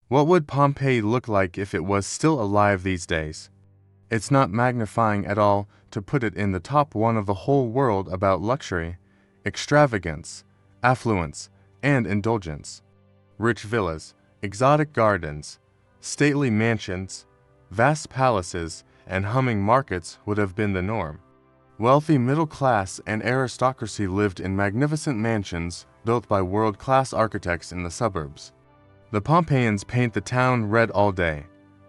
What would Pompeii look like if it was still alive these days? It's not magnifying at all to put it in the top one of the whole world about luxury, extravagance, affluence, and indulgence. Rich villas, exotic gardens, stately mansions, vast palaces, and humming markets would have been the norm. Wealthy middle class and aristocracy lived in magnificent mansions built by world-class architects in the suburbs. The Pompeians paint the town red all day,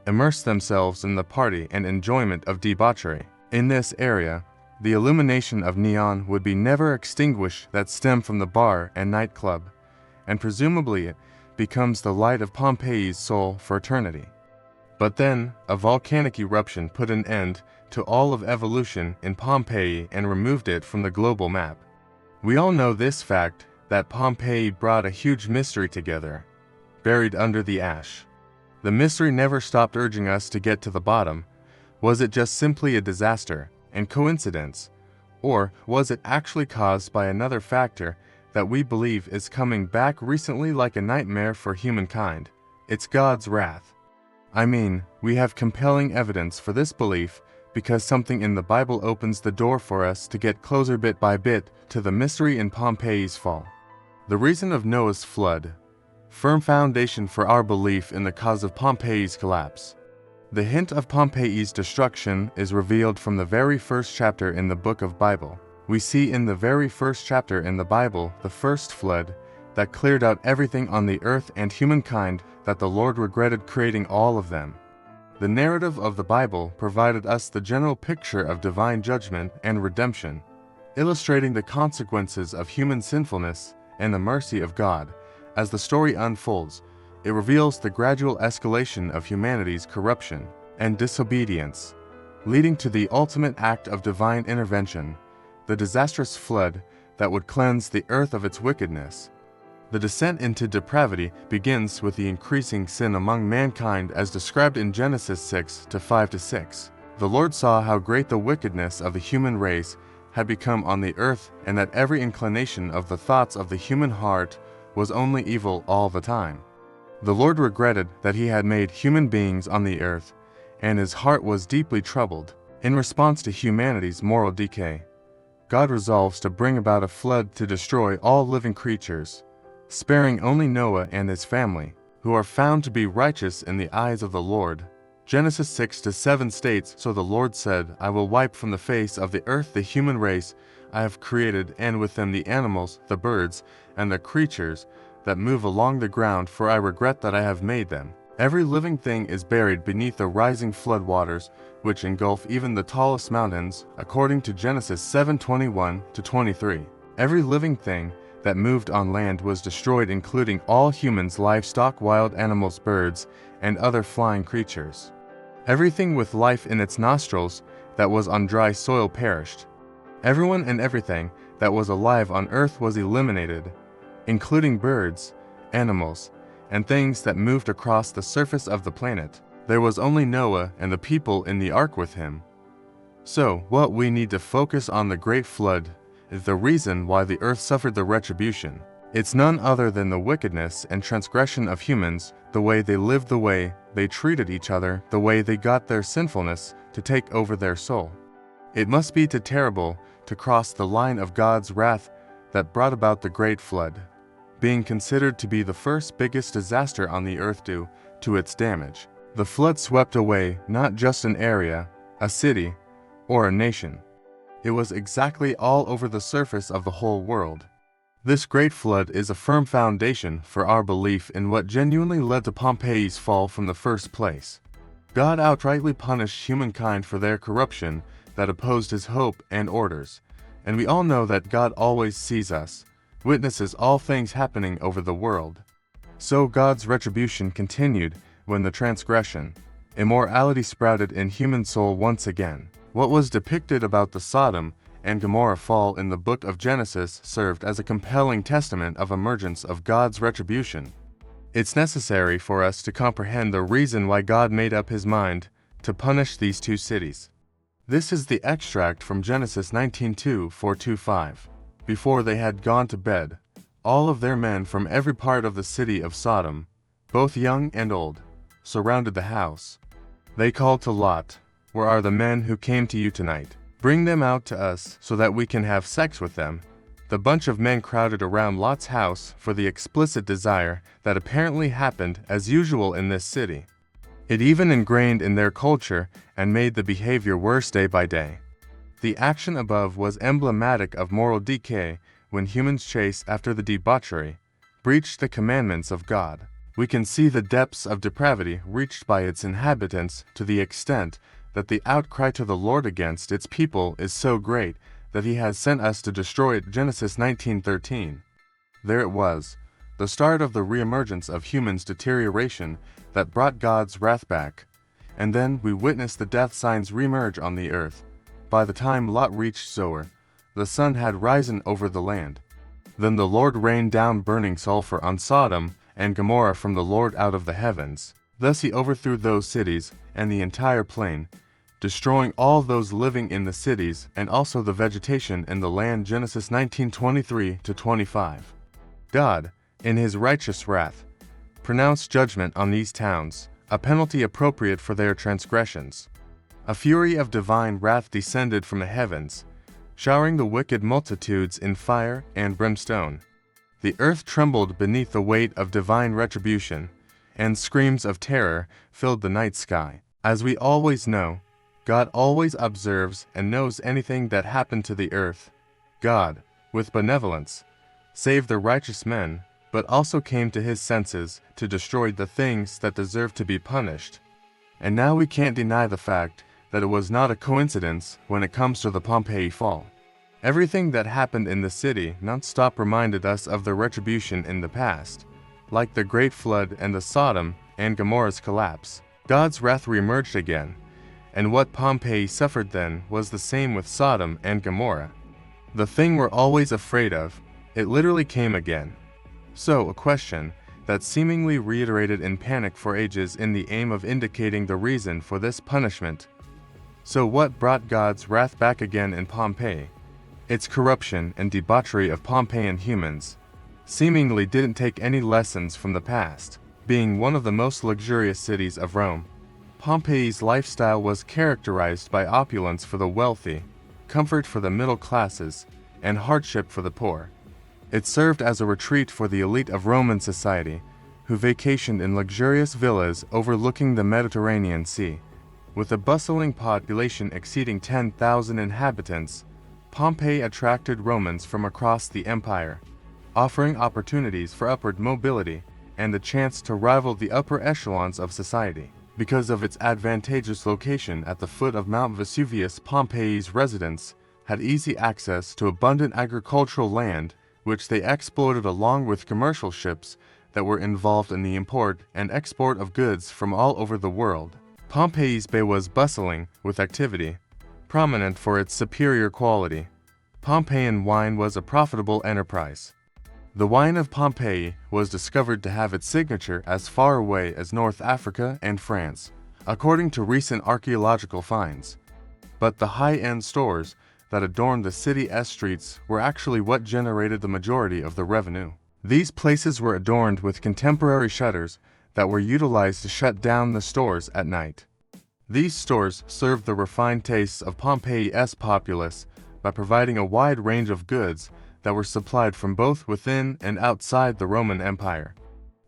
immerse themselves in the party and enjoyment of debauchery. In this area, the illumination of neon would be never extinguished that stem from the bar and nightclub, and presumably it becomes the light of Pompeii's soul for eternity. But then, a volcanic eruption put an end to all of evolution in Pompeii and removed it from the global map. We all know this fact, that Pompeii brought a huge mystery together, buried under the ash. The mystery never stopped urging us to get to the bottom. Was it just simply a disaster and coincidence, or was it actually caused by another factor that we believe is coming back recently like a nightmare for humankind? It's God's wrath. I mean, we have compelling evidence for this belief because something in the Bible opens the door for us to get closer bit by bit to the mystery in Pompeii's fall. The reason of Noah's flood, firm foundation for our belief in the cause of Pompeii's collapse. The hint of Pompeii's destruction is revealed from the very first chapter in the book of Bible. We see in the very first chapter in the Bible the first flood that cleared out everything on the earth and humankind that the Lord regretted creating all of them. The narrative of the Bible provided us the general picture of divine judgment and redemption, illustrating the consequences of human sinfulness and the mercy of God. As the story unfolds, it reveals the gradual escalation of humanity's corruption and disobedience, leading to the ultimate act of divine intervention, the disastrous flood that would cleanse the earth of its wickedness. The descent into depravity begins with the increasing sin among mankind as described in Genesis 6:5-6. The Lord saw how great the wickedness of the human race had become on the earth, and that every inclination of the thoughts of the human heart was only evil all the time. The Lord regretted that he had made human beings on the earth, and his heart was deeply troubled. In response to humanity's moral decay, God resolves to bring about a flood to destroy all living creatures, sparing only Noah and his family, who are found to be righteous in the eyes of the Lord. Genesis 6:7 states, "So the Lord said, I will wipe from the face of the earth the human race I have created, and with them the animals, the birds, and the creatures that move along the ground, for I regret that I have made them." Every living thing is buried beneath the rising flood waters, which engulf even the tallest mountains, according to Genesis 7:21-23. Every living thing that moved on land was destroyed, including all humans, livestock, wild animals, birds, and other flying creatures. Everything with life in its nostrils that was on dry soil perished. Everyone and everything that was alive on earth was eliminated, including birds, animals, and things that moved across the surface of the planet. There was only Noah and the people in the ark with him. So, what we need to focus on the great flood is the reason why the earth suffered the retribution. It's none other than the wickedness and transgression of humans, the way they lived, the way they treated each other, the way they got their sinfulness to take over their soul. It must be too terrible to cross the line of God's wrath that brought about the great flood, being considered to be the first biggest disaster on the earth due to its damage. The flood swept away not just an area, a city, or a nation. It was exactly all over the surface of the whole world. This great flood is a firm foundation for our belief in what genuinely led to Pompeii's fall from the first place. God outrightly punished humankind for their corruption that opposed his hope and orders, and we all know that God always sees us, witnesses all things happening over the world. So God's retribution continued when the transgression, immorality sprouted in human soul once again. What was depicted about the Sodom and Gomorrah fall in the book of Genesis served as a compelling testament of emergence of God's retribution. It's necessary for us to comprehend the reason why God made up his mind to punish these two cities. This is the extract from Genesis 19:4-5. Before they had gone to bed, all of their men from every part of the city of Sodom, both young and old, surrounded the house. They called to Lot, "Where are the men who came to you tonight? Bring them out to us so that we can have sex with them." The bunch of men crowded around Lot's house for the explicit desire that apparently happened as usual in this city. It even ingrained in their culture and made the behavior worse day by day. The action above was emblematic of moral decay when humans chase after the debauchery, breached the commandments of God. We can see the depths of depravity reached by its inhabitants to the extent that the outcry to the Lord against its people is so great that he has sent us to destroy it. Genesis 19:13. There it was, the start of the reemergence of humans' deterioration that brought God's wrath back. And then we witnessed the death signs reemerge on the earth. By the time Lot reached Zoar, the sun had risen over the land. Then the Lord rained down burning sulfur on Sodom and Gomorrah from the Lord out of the heavens. Thus he overthrew those cities and the entire plain, destroying all those living in the cities and also the vegetation in the land. Genesis 19:23-25. God, in his righteous wrath, pronounced judgment on these towns, a penalty appropriate for their transgressions. A fury of divine wrath descended from the heavens, showering the wicked multitudes in fire and brimstone. The earth trembled beneath the weight of divine retribution, and screams of terror filled the night sky. As we always know, God always observes and knows anything that happened to the earth. God, with benevolence, saved the righteous men, but also came to his senses to destroy the things that deserve to be punished. And now we can't deny the fact that it was not a coincidence when it comes to the Pompeii fall. Everything that happened in the city non-stop reminded us of the retribution in the past, like the Great Flood and the Sodom and Gomorrah's collapse. God's wrath reemerged again, and what Pompeii suffered then was the same with Sodom and Gomorrah. The thing we're always afraid of, it literally came again. So, a question that seemingly reiterated in panic for ages in the aim of indicating the reason for this punishment. So what brought God's wrath back again in Pompeii? Its corruption and debauchery of Pompeian humans seemingly didn't take any lessons from the past. Being one of the most luxurious cities of Rome, Pompeii's lifestyle was characterized by opulence for the wealthy, comfort for the middle classes, and hardship for the poor. It served as a retreat for the elite of Roman society, who vacationed in luxurious villas overlooking the Mediterranean Sea. With a bustling population exceeding 10,000 inhabitants, Pompeii attracted Romans from across the empire, offering opportunities for upward mobility and the chance to rival the upper echelons of society. Because of its advantageous location at the foot of Mount Vesuvius, Pompeii's residents had easy access to abundant agricultural land, which they exploited along with commercial ships that were involved in the import and export of goods from all over the world. Pompeii's bay was bustling with activity, prominent for its superior quality. Pompeian wine was a profitable enterprise. The wine of Pompeii was discovered to have its signature as far away as North Africa and France, according to recent archaeological finds. But the high-end stores that adorned the city's streets were actually what generated the majority of the revenue. These places were adorned with contemporary shutters that were utilized to shut down the stores at night. These stores served the refined tastes of Pompeii's populace by providing a wide range of goods that were supplied from both within and outside the Roman Empire.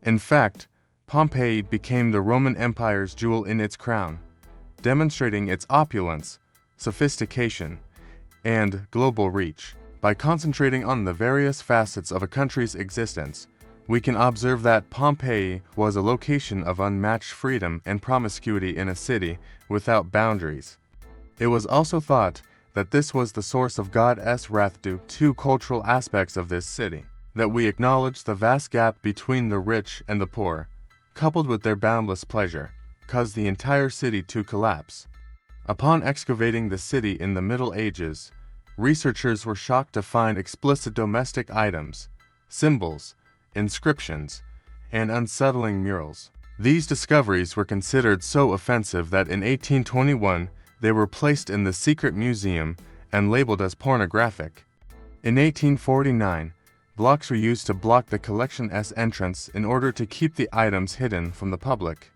In fact, Pompeii became the Roman Empire's jewel in its crown, demonstrating its opulence, sophistication, and global reach. By concentrating on the various facets of a country's existence, we can observe that Pompeii was a location of unmatched freedom and promiscuity in a city without boundaries. It was also thought that this was the source of God's wrath due to cultural aspects of this city, that we acknowledge the vast gap between the rich and the poor, coupled with their boundless pleasure, caused the entire city to collapse. Upon excavating the city in the Middle Ages, researchers were shocked to find explicit domestic items, symbols, inscriptions, and unsettling murals. These discoveries were considered so offensive that in 1821 they were placed in the secret museum and labeled as pornographic. In 1849, Blocks were used to block the collection's entrance in order to keep the items hidden from the public.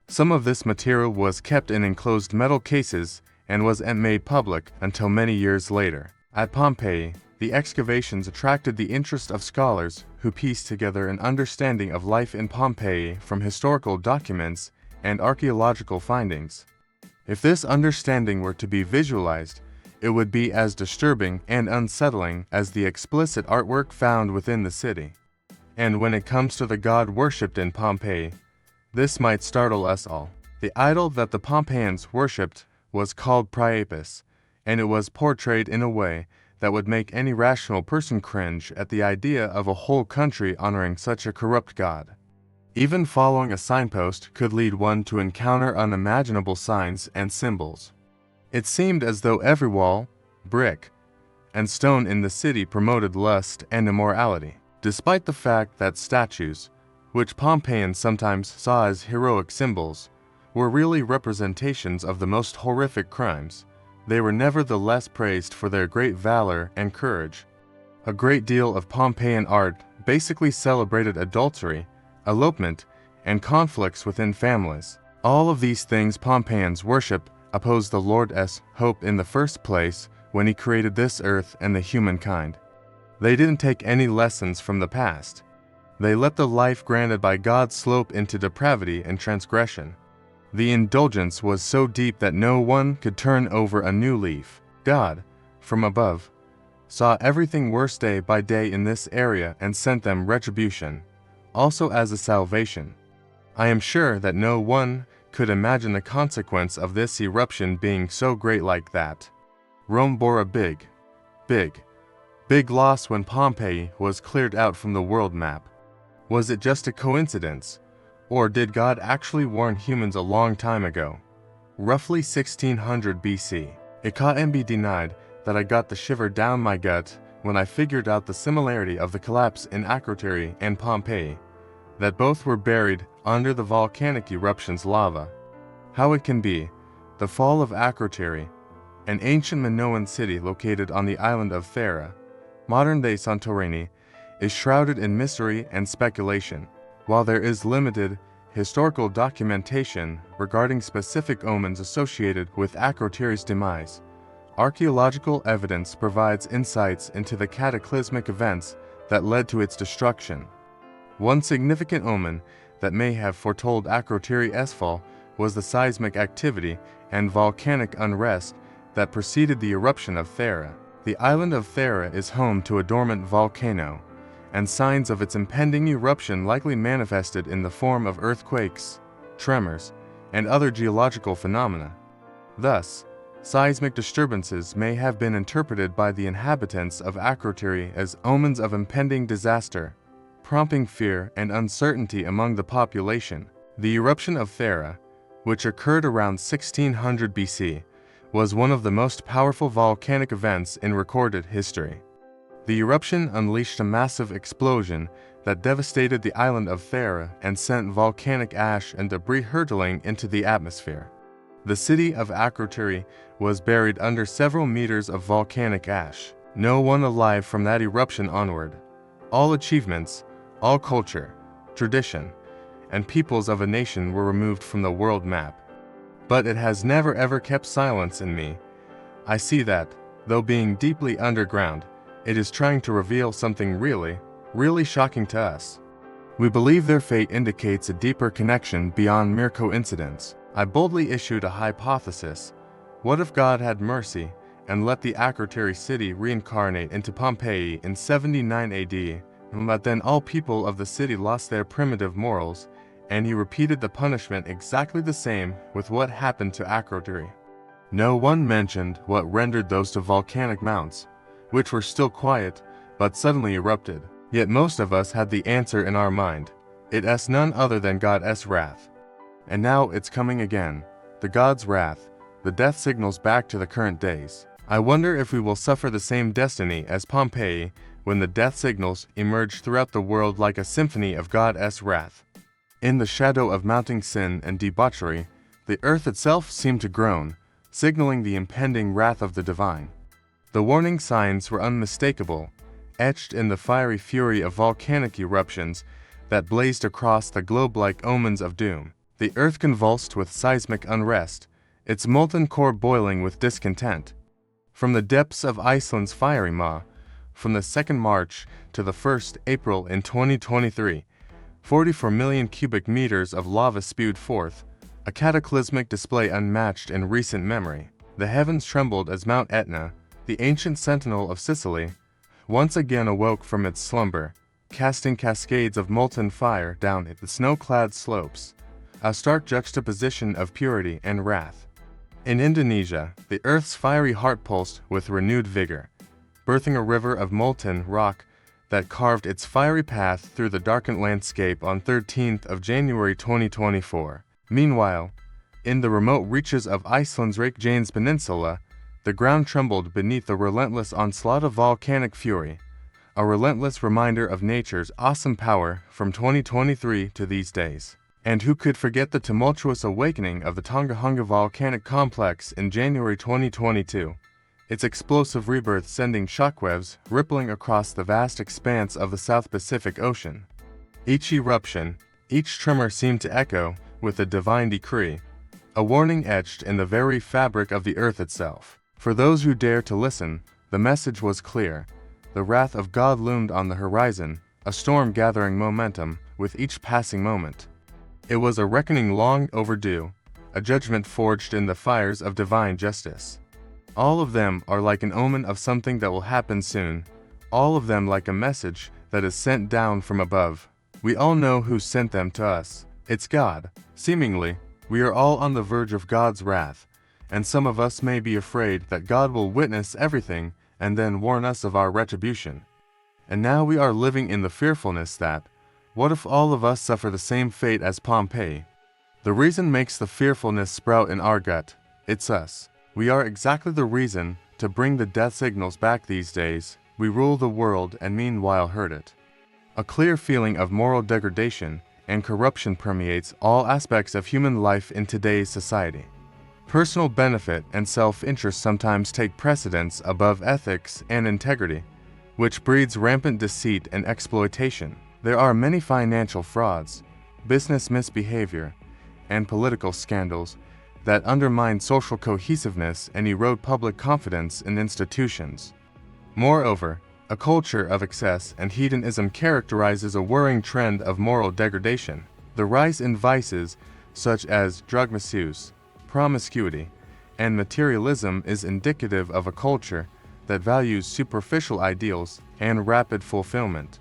Some of this material was kept in enclosed metal cases and wasn't made public until many years later. At Pompeii, the excavations attracted the interest of scholars who pieced together an understanding of life in Pompeii from historical documents and archaeological findings. If this understanding were to be visualized, it would be as disturbing and unsettling as the explicit artwork found within the city. And when it comes to the god worshipped in Pompeii, this might startle us all. The idol that the Pompeians worshipped was called Priapus, and it was portrayed in a way that would make any rational person cringe at the idea of a whole country honoring such a corrupt god. Even following a signpost could lead one to encounter unimaginable signs and symbols. It seemed as though every wall, brick, and stone in the city promoted lust and immorality, despite the fact that statues, which Pompeians sometimes saw as heroic symbols, were really representations of the most horrific crimes. They were nevertheless praised for their great valor and courage. A great deal of Pompeian art basically celebrated adultery, elopement, and conflicts within families. All of these things Pompeians worship opposed the Lord's hope in the first place when he created this earth and the humankind. They didn't take any lessons from the past. They let the life granted by God slope into depravity and transgression. The indulgence was so deep that no one could turn over a new leaf. God, from above, saw everything worse day by day in this area and sent them retribution, also as a salvation. I am sure that no one could imagine the consequence of this eruption being so great like that. Rome bore a big loss when Pompeii was cleared out from the world map. Was it just a coincidence? Or did God actually warn humans a long time ago? Roughly 1600 BC. It can't be denied that I got the shiver down my gut when I figured out the similarity of the collapse in Akrotiri and Pompeii, that both were buried under the volcanic eruption's lava. How it can be, the fall of Akrotiri, an ancient Minoan city located on the island of Thera, modern-day Santorini, is shrouded in mystery and speculation. While there is limited historical documentation regarding specific omens associated with Akrotiri's demise, archaeological evidence provides insights into the cataclysmic events that led to its destruction. One significant omen that may have foretold Akrotiri's fall was the seismic activity and volcanic unrest that preceded the eruption of Thera. The island of Thera is home to a dormant volcano, and signs of its impending eruption likely manifested in the form of earthquakes, tremors, and other geological phenomena. Thus, seismic disturbances may have been interpreted by the inhabitants of Akrotiri as omens of impending disaster, prompting fear and uncertainty among the population. The eruption of Thera, which occurred around 1600 BC, was one of the most powerful volcanic events in recorded history. The eruption unleashed a massive explosion that devastated the island of Thera and sent volcanic ash and debris hurtling into the atmosphere. The city of Akrotiri was buried under several meters of volcanic ash. No one alive from that eruption onward. All achievements, all culture, tradition, and peoples of a nation were removed from the world map. But it has never ever kept silence in me. I see that, though being deeply underground, it is trying to reveal something really shocking to us. We believe their fate indicates a deeper connection beyond mere coincidence. I boldly issued a hypothesis. What if God had mercy and let the Akrotiri city reincarnate into Pompeii in 79 AD, but then all people of the city lost their primitive morals, and he repeated the punishment exactly the same with what happened to Akrotiri? No one mentioned what rendered those two volcanic mounts, which were still quiet, but suddenly erupted. Yet most of us had the answer in our mind. It's none other than God's wrath. And now it's coming again. The God's wrath, the death signals back to the current days. I wonder if we will suffer the same destiny as Pompeii when the death signals emerge throughout the world like a symphony of God's wrath. In the shadow of mounting sin and debauchery, the earth itself seemed to groan, signaling the impending wrath of the divine. The warning signs were unmistakable, etched in the fiery fury of volcanic eruptions that blazed across the globe like omens of doom. The earth convulsed with seismic unrest, its molten core boiling with discontent. From the depths of Iceland's fiery maw, from the 2nd March to the 1st April in 2023, 44 million cubic meters of lava spewed forth, a cataclysmic display unmatched in recent memory. The heavens trembled as Mount Etna, the ancient sentinel of Sicily, once again awoke from its slumber, casting cascades of molten fire down the snow-clad slopes, a stark juxtaposition of purity and wrath. In Indonesia, the earth's fiery heart pulsed with renewed vigor, birthing a river of molten rock that carved its fiery path through the darkened landscape on 13th of January 2024. Meanwhile, in the remote reaches of Iceland's Reykjanes Peninsula, the ground trembled beneath the relentless onslaught of volcanic fury, a relentless reminder of nature's awesome power from 2023 to these days. And who could forget the tumultuous awakening of the Tongahunga volcanic complex in January 2022, its explosive rebirth sending shockwaves rippling across the vast expanse of the South Pacific Ocean. Each eruption, each tremor seemed to echo with a divine decree, a warning etched in the very fabric of the earth itself. For those who dare to listen, the message was clear. The wrath of God loomed on the horizon, a storm gathering momentum with each passing moment. It was a reckoning long overdue, a judgment forged in the fires of divine justice. All of them are like an omen of something that will happen soon, all of them like a message that is sent down from above. We all know who sent them to us. It's God. Seemingly, we are all on the verge of God's wrath, and some of us may be afraid that God will witness everything and then warn us of our retribution. And now we are living in the fearfulness that, what if all of us suffer the same fate as Pompeii? The reason makes the fearfulness sprout in our gut. It's us. We are exactly the reason to bring the death signals back these days. We rule the world and meanwhile hurt it. A clear feeling of moral degradation and corruption permeates all aspects of human life in today's society. Personal benefit and self-interest sometimes take precedence above ethics and integrity, which breeds rampant deceit and exploitation. There are many financial frauds, business misbehavior, and political scandals that undermine social cohesiveness and erode public confidence in institutions. Moreover, a culture of excess and hedonism characterizes a worrying trend of moral degradation. The rise in vices such as drug misuse, promiscuity, and materialism is indicative of a culture that values superficial ideals and rapid fulfillment.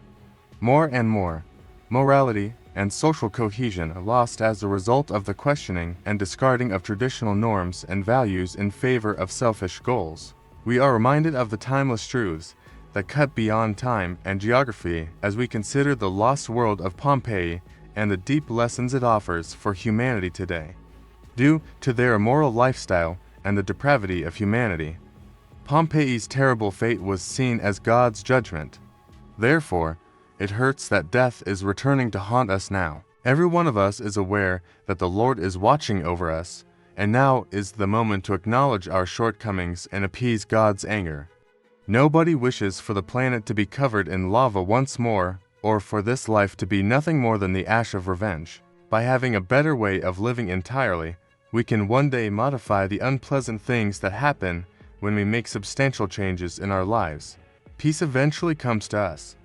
More and more, morality and social cohesion are lost as a result of the questioning and discarding of traditional norms and values in favor of selfish goals. We are reminded of the timeless truths that cut beyond time and geography as we consider the lost world of Pompeii and the deep lessons it offers for humanity today. Due to their immoral lifestyle and the depravity of humanity, Pompeii's terrible fate was seen as God's judgment. Therefore, it hurts that death is returning to haunt us now. Every one of us is aware that the Lord is watching over us, and now is the moment to acknowledge our shortcomings and appease God's anger. Nobody wishes for the planet to be covered in lava once more, or for this life to be nothing more than the ash of revenge. By having a better way of living entirely, we can one day modify the unpleasant things that happen when we make substantial changes in our lives. Peace eventually comes to us.